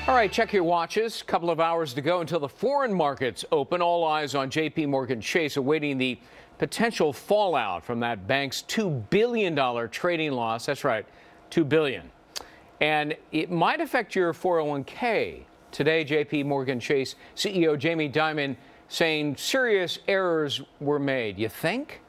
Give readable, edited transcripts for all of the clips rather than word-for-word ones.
All right, check your watches. A couple of hours to go until the foreign markets open. All eyes on J.P. Morgan Chase awaiting the potential fallout from that bank's $2 billion trading loss. That's right, $2 billion. And it might affect your 401k. Today, J.P. Morgan Chase CEO Jamie Dimon saying serious errors were made. You think?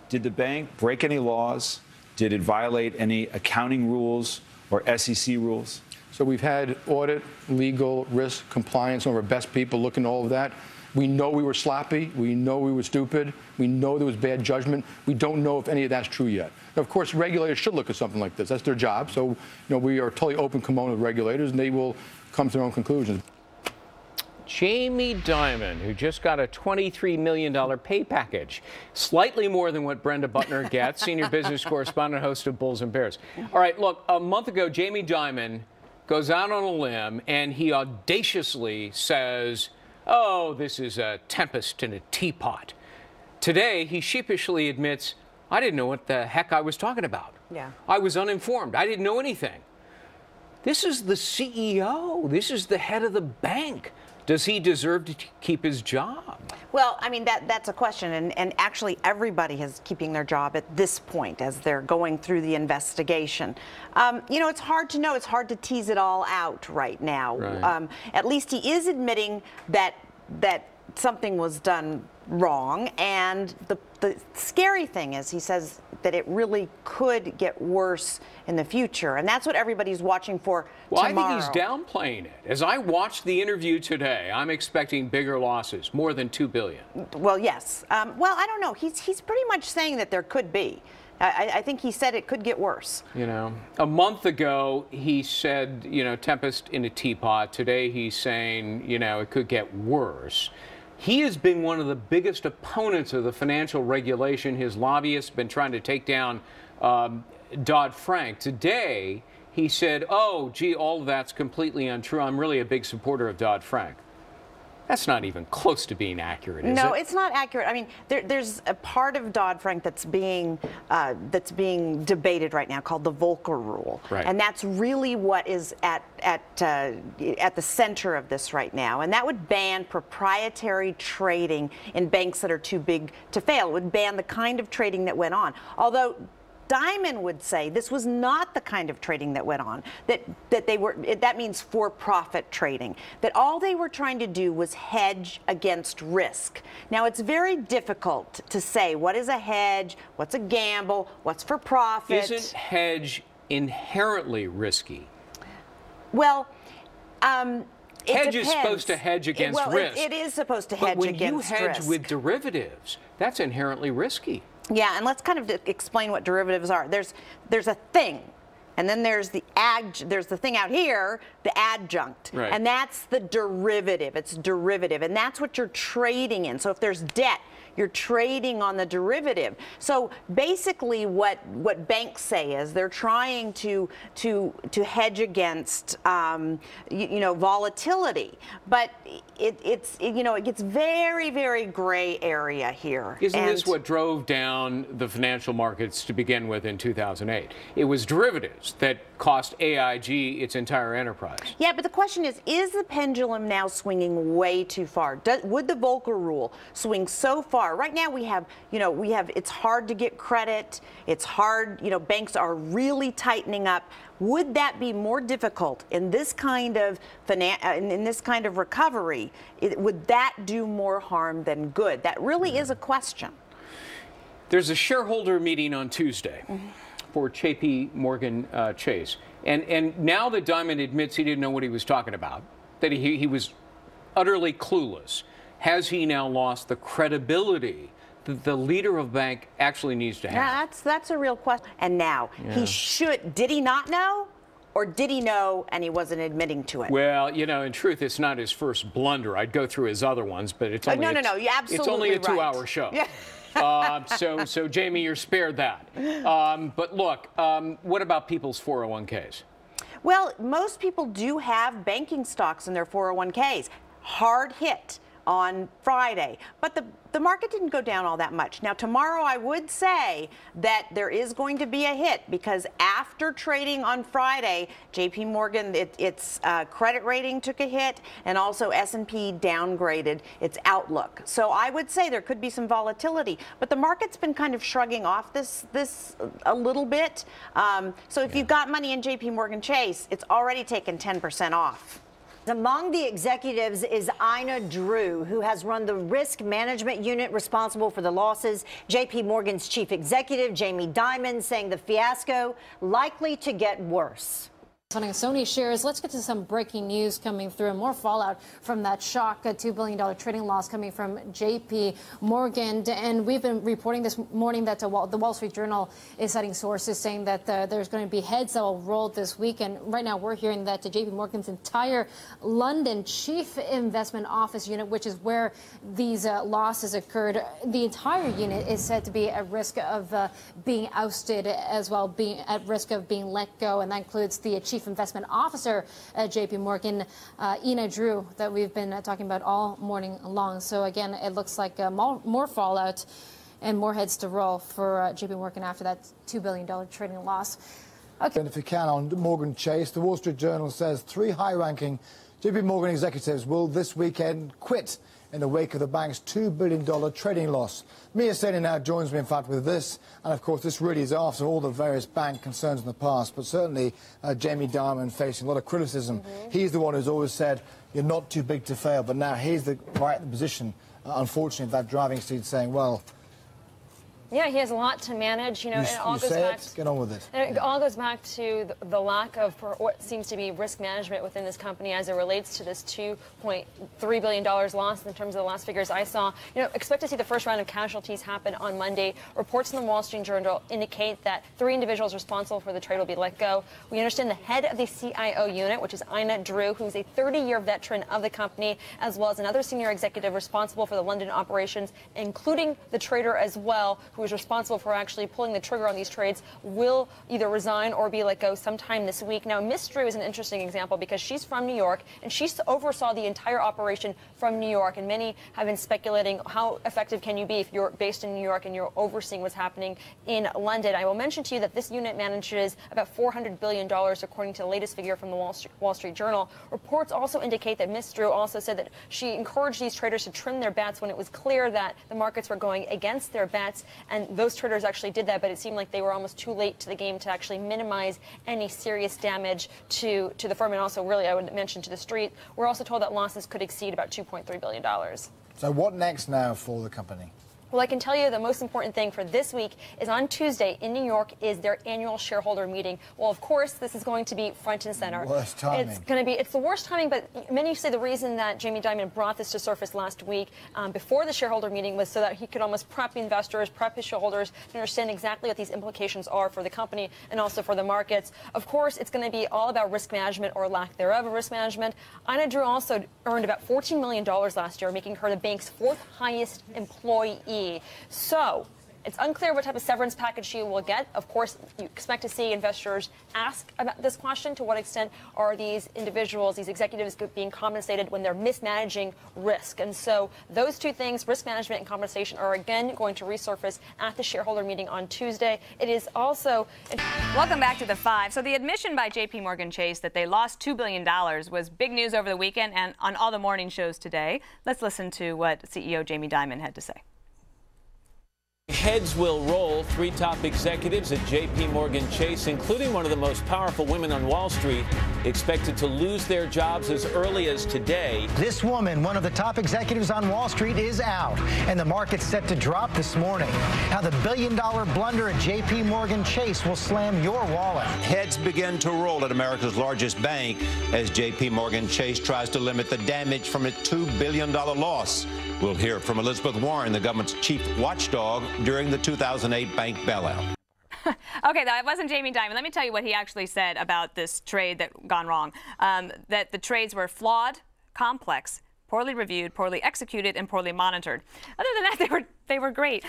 Did the bank break any laws? Did it violate any accounting rules or SEC rules? So we've had audit, legal, risk, compliance, some of our best people looking at all of that. We know we were sloppy. We know we were stupid. We know there was bad judgment. We don't know if any of that's true yet. Now, of course, regulators should look at something like this. That's their job. So, we are totally open kimono with regulators, and they will come to their own conclusions. Jamie Dimon, who just got a $23 million pay package, slightly more than what Brenda Butner gets, senior business correspondent, host of Bulls and Bears. All right, look, a month ago, Jamie Dimon goes out on a limb and he audaciously says, oh, this is a tempest in a teapot. Today, he sheepishly admits, I didn't know what the heck I was talking about. Yeah. I was uninformed. I didn't know anything. This is the CEO. This is the head of the bank. Does he deserve to keep his job? Well, I mean, that's a question, and actually everybody is keeping their job at this point as they're going through the investigation. It's hard to know. It's hard to tease it all out right now. Right. At least he is admitting that something was done wrong, and the scary thing is he says that it really could get worse in the future, and that's what everybody's watching for tomorrow. I think he's downplaying it. As I watched the interview today, I'm expecting bigger losses, more than $2 billion. Well, yes. Well, I don't know. He's pretty much saying that there could be. I think he said it could get worse. A month ago, he said, tempest in a teapot. Today, he's saying, it could get worse. He has been one of the biggest opponents of the financial regulation. His lobbyists have been trying to take down Dodd-Frank. Today, he said, oh, gee, all of that's completely untrue. I'm really a big supporter of Dodd-Frank. That's not even close to being accurate, is it? No, it's not accurate. I mean, there's a part of Dodd-Frank that's being debated right now called the Volcker Rule, right. And that's really what is at the center of this right now. And that would ban proprietary trading in banks that are too big to fail. It would ban the kind of trading that went on. Although Dimon would say this was not the kind of trading that went on, that means for-profit trading, that all they were trying to do was hedge against risk. Now, it's very difficult to say what is a hedge, what's a gamble, what's for profit. Isn't hedge inherently risky? Well, hedge is supposed to hedge against risk. It is supposed to hedge against risk. But when you hedge with derivatives, that's inherently risky. Yeah, and let's kind of explain what derivatives are. There's a thing, and then there's the thing out here, the adjunct, right. And that's the derivative. It's derivative, and that's what you're trading in. So if there's debt, you're trading on the derivative. So basically, what banks say is they're trying to hedge against volatility, but it gets very, very gray area here. Isn't this what drove down the financial markets to begin with in 2008? It was derivatives that cost AIG its entire enterprise. Yeah, but the question is the pendulum now swinging way too far? Would the Volcker Rule swing so far? Right now we have, it's hard to get credit. It's hard, banks are really tightening up. Would that be more difficult in this kind of recovery? Would that do more harm than good? That really is a question. There's a shareholder meeting on Tuesday for J.P. Morgan Chase. And now that Dimon admits he didn't know what he was talking about, that he was utterly clueless, has he now lost the credibility that the leader of a bank actually needs to have? Yeah, that's a real question. And now, did he not know? Or did he know and he wasn't admitting to it? Well, in truth, it's not his first blunder. I'd go through his other ones, but it's only no, you're absolutely it's only a right. 2-hour show. Yeah. So Jamie, you're spared that. But look, what about people's 401ks? Well, most people do have banking stocks in their 401ks. Hard hit on Friday. But the market didn't go down all that much. Now, tomorrow I would say that there is going to be a hit because after trading on Friday, JP Morgan, its credit rating took a hit, and also S&P downgraded its outlook. So I would say there could be some volatility, but the market's been kind of shrugging off this a little bit. So if you've got money in JP Morgan Chase, it's already taken 10% off. Among the executives is Ina Drew, who has run the risk management unit responsible for the losses. JP Morgan's chief executive, Jamie Dimon, saying the fiasco likely to get worse. On Sony shares, let's get to some breaking news coming through. More fallout from that shock, a $2 billion trading loss coming from JP Morgan. And we've been reporting this morning that the Wall Street Journal is citing sources saying that there's going to be heads that will roll this week. And right now we're hearing that JP Morgan's entire London chief investment office unit, which is where these losses occurred, the entire unit is said to be at risk of being ousted, as well being at risk of being let go. And that includes the chief investment officer at JP Morgan, Ina Drew, that we've been talking about all morning long. So again, it looks like more fallout and more heads to roll for JP Morgan after that $2 billion trading loss. Okay. And if you can, on Morgan Chase, the Wall Street Journal says 3 high-ranking JP Morgan executives will this weekend quit in the wake of the bank's $2 billion trading loss. Mia Saini now joins me, in fact, with this. And, of course, this really is after all the various bank concerns in the past. But certainly Jamie Dimon facing a lot of criticism. He's the one who's always said, you're not too big to fail. But now he's right in the position, unfortunately, of that driving seat saying, well, yeah, he has a lot to manage. You know, it all goes back. Get on with it. It all goes back to the lack of what seems to be risk management within this company as it relates to this $2.3 billion loss in terms of the last figures I saw. You know, expect to see the first round of casualties happen on Monday. Reports in the Wall Street Journal indicate that 3 individuals responsible for the trade will be let go. We understand the head of the CIO unit, which is Ina Drew, who's a 30-year veteran of the company, as well as another senior executive responsible for the London operations, including the trader as well, who is responsible for actually pulling the trigger on these trades, will either resign or be let go sometime this week. Now, Miss Drew is an interesting example because she's from New York and she oversaw the entire operation from New York. And many have been speculating how effective can you be if you're based in New York and you're overseeing what's happening in London. I will mention to you that this unit manages about $400 billion, according to the latest figure from the Wall Street Journal. Reports also indicate that Miss Drew also said that she encouraged these traders to trim their bets when it was clear that the markets were going against their bets. And those traders actually did that, but it seemed like they were almost too late to the game to actually minimize any serious damage to the firm. And also, really, I would mention to the street, we're also told that losses could exceed about $2.3 billion. So what next now for the company? Well, I can tell you the most important thing for this week is on Tuesday in New York is their annual shareholder meeting. Well, of course, this is going to be front and center. Worst timing. It's the worst timing, but many say the reason that Jamie Dimon brought this to surface last week before the shareholder meeting was so that he could almost prep investors, prep his shareholders to understand exactly what these implications are for the company and also for the markets. Of course, it's going to be all about risk management or lack thereof of risk management. Ina Drew also earned about $14 million last year, making her the bank's 4th highest employee. So it's unclear what type of severance package she will get. Of course, you expect to see investors ask about this question. To what extent are these individuals, these executives, being compensated when they're mismanaging risk? And so those two things, risk management and compensation, are again going to resurface at the shareholder meeting on Tuesday. It is also... Welcome back to The Five. So the admission by JP Morgan Chase that they lost $2 billion was big news over the weekend and on all the morning shows today. Let's listen to what CEO Jamie Dimon had to say. Heads will roll. 3 top executives at JP Morgan Chase, including one of the most powerful women on Wall Street, expected to lose their jobs as early as today. This woman, one of the top executives on Wall Street, is out, and the market's set to drop this morning. How the billion-dollar blunder at JP Morgan Chase will slam your wallet. Heads begin to roll at America's largest bank as JP Morgan Chase tries to limit the damage from its $2 billion loss. We'll hear from Elizabeth Warren, the government's chief watchdog, during the 2008 bank bailout. Okay, that wasn't Jamie Dimon. Let me tell you what he actually said about this trade that gone wrong. That the trades were flawed, complex, poorly reviewed, poorly executed, and poorly monitored. Other than that, they were great.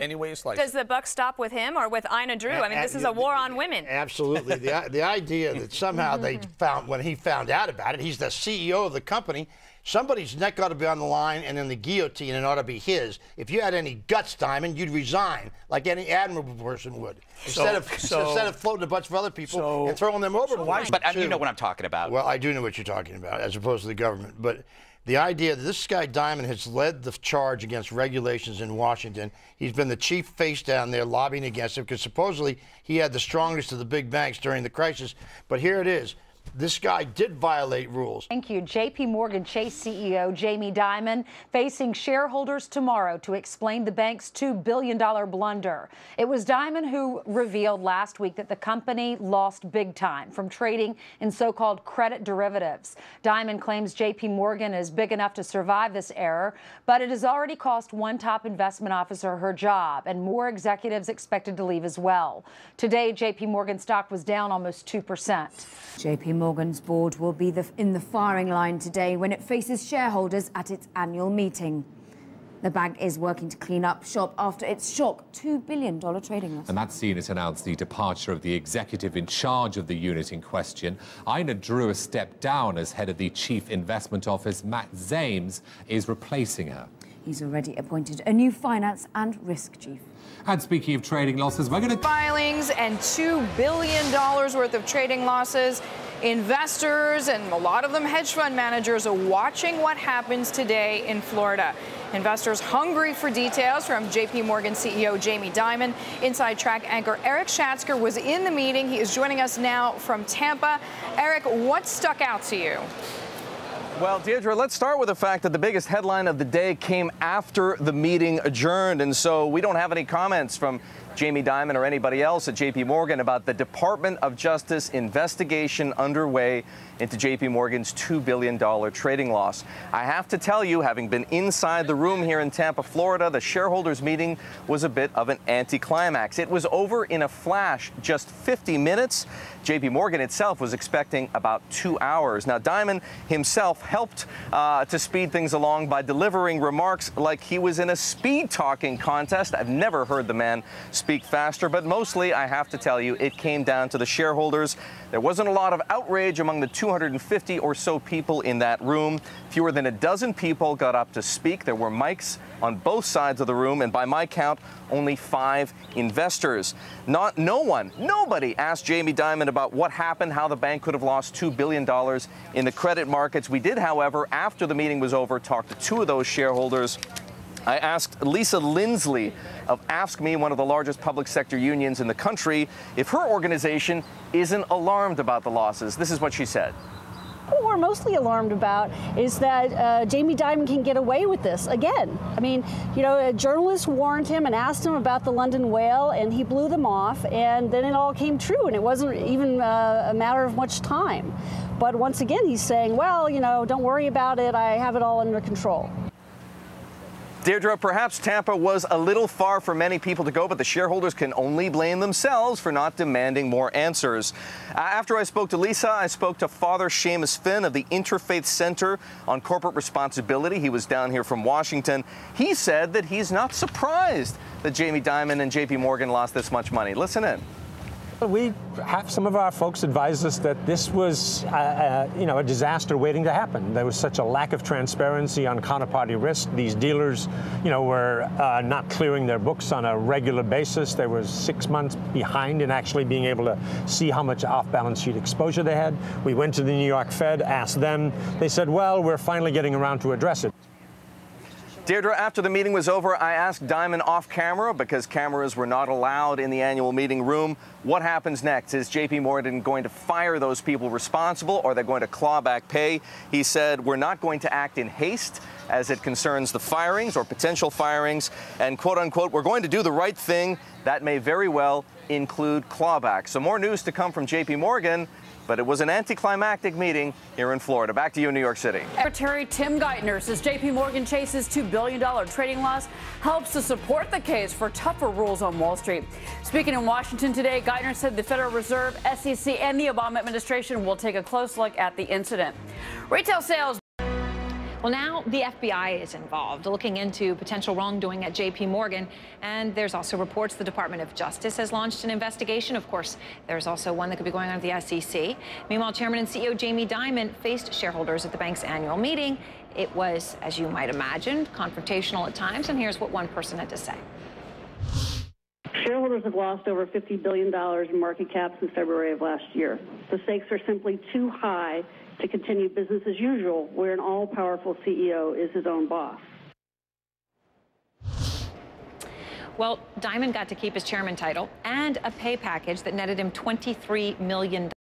Any way you slice does the buck stop with him or with Ina Drew? I mean, this is a war on women. Absolutely. The idea that somehow they found, when he found out about it, he's the CEO of the company, somebody's neck ought to be on the line, and then the guillotine, and it ought to be his. If you had any guts, Dimon, you'd resign like any admirable person would. Instead of floating a bunch of other people and throwing them over. But you know what I'm talking about. Well, I do know what you're talking about, as opposed to the government. But the idea that this guy Dimon has led the charge against regulations in Washington. He's been the chief face down there lobbying against it because supposedly he had the strongest of the big banks during the crisis. But here it is. This guy did violate rules. Thank you. JP Morgan Chase CEO Jamie Dimon facing shareholders tomorrow to explain the bank's $2 billion blunder. It was Dimon who revealed last week that the company lost big time from trading in so-called credit derivatives. Dimon claims JP Morgan is big enough to survive this error, but it has already cost one top investment officer her job and more executives expected to leave as well. Today, JP Morgan stock was down almost 2%. JP Morgan's board will be in the firing line today when it faces shareholders at its annual meeting. The bank is working to clean up shop after its shock $2 billion trading loss. And that's seen as announced the departure of the executive in charge of the unit in question. Ina Drew has stepped down as head of the Chief Investment Office. Matt Zames is replacing her. He's already appointed a new finance and risk chief. And speaking of trading losses, we're going to... Filings and $2 billion worth of trading losses. Investors, and a lot of them hedge fund managers, are watching what happens today in Florida. Investors hungry for details from JP Morgan CEO Jamie Dimon. Inside Track anchor Eric Schatzker was in the meeting. He is joining us now from Tampa. Eric, what stuck out to you? Well, Deirdre, let's start with the fact that the biggest headline of the day came after the meeting adjourned, and so we don't have any comments from Jamie Dimon or anybody else at JP Morgan about the Department of Justice investigation underway into JP Morgan's $2 billion trading loss. I have to tell you, having been inside the room here in Tampa, Florida, the shareholders meeting was a bit of an anticlimax. It was over in a flash, just 50 minutes. JP Morgan itself was expecting about 2 hours. Now, Dimon himself helped to speed things along by delivering remarks like he was in a speed talking contest. I've never heard the man speak faster, but mostly, I have to tell you, it came down to the shareholders. There wasn't a lot of outrage among the 250 or so people in that room. Fewer than a dozen people got up to speak. There were mics on both sides of the room, and by my count, only 5 investors. Nobody asked Jamie Dimon about what happened, how the bank could have lost $2 billion in the credit markets. We did, however, after the meeting was over, talk to 2 of those shareholders. I asked Lisa Lindsley of AFSCME, one of the largest public sector unions in the country, if her organization isn't alarmed about the losses. This is what she said. What we're mostly alarmed about is that Jamie Dimon can get away with this again. I mean, you know, a journalist warned him and asked him about the London whale, and he blew them off, and then it all came true, and it wasn't even a matter of much time. But once again, he's saying, well, you know, don't worry about it, I have it all under control. Deirdre, perhaps Tampa was a little far for many people to go, but the shareholders can only blame themselves for not demanding more answers. After I spoke to Lisa, I spoke to Father Seamus Finn of the Interfaith Center on Corporate Responsibility. He was down here from Washington. He said that he's not surprised that Jamie Dimon and JP Morgan lost this much money. Listen in. We have some of our folks advise us that this was, a disaster waiting to happen. There was such a lack of transparency on counterparty risk. These dealers, were not clearing their books on a regular basis. They were 6 months behind in actually being able to see how much off-balance sheet exposure they had. We went to the New York Fed, asked them. They said, well, we're finally getting around to address it. Deirdre, after the meeting was over, I asked Dimon off camera, because cameras were not allowed in the annual meeting room, what happens next? Is JP Morgan going to fire those people responsible, or they're going to claw back pay? He said, we're not going to act in haste as it concerns the firings or potential firings, and quote unquote, we're going to do the right thing. That may very well include clawback. So more news to come from JP Morgan. But it was an anticlimactic meeting here in Florida. Back to you in New York City. Secretary Tim Geithner says JP Morgan Chase's $2 billion trading loss helps to support the case for tougher rules on Wall Street. Speaking in Washington today, Geithner said the Federal Reserve, SEC, and the Obama administration will take a close look at the incident. Retail sales. Well, now the FBI is involved, looking into potential wrongdoing at JP Morgan. And there's also reports the Department of Justice has launched an investigation. Of course, there's also one that could be going on at the SEC. Meanwhile, Chairman and CEO Jamie Dimon faced shareholders at the bank's annual meeting. It was, as you might imagine, confrontational at times. And here's what one person had to say. Shareholders have lost over $50 billion in market cap since February of last year. The stakes are simply too high to continue business as usual, where an all-powerful CEO is his own boss. Well, Dimon got to keep his chairman title and a pay package that netted him $23 million.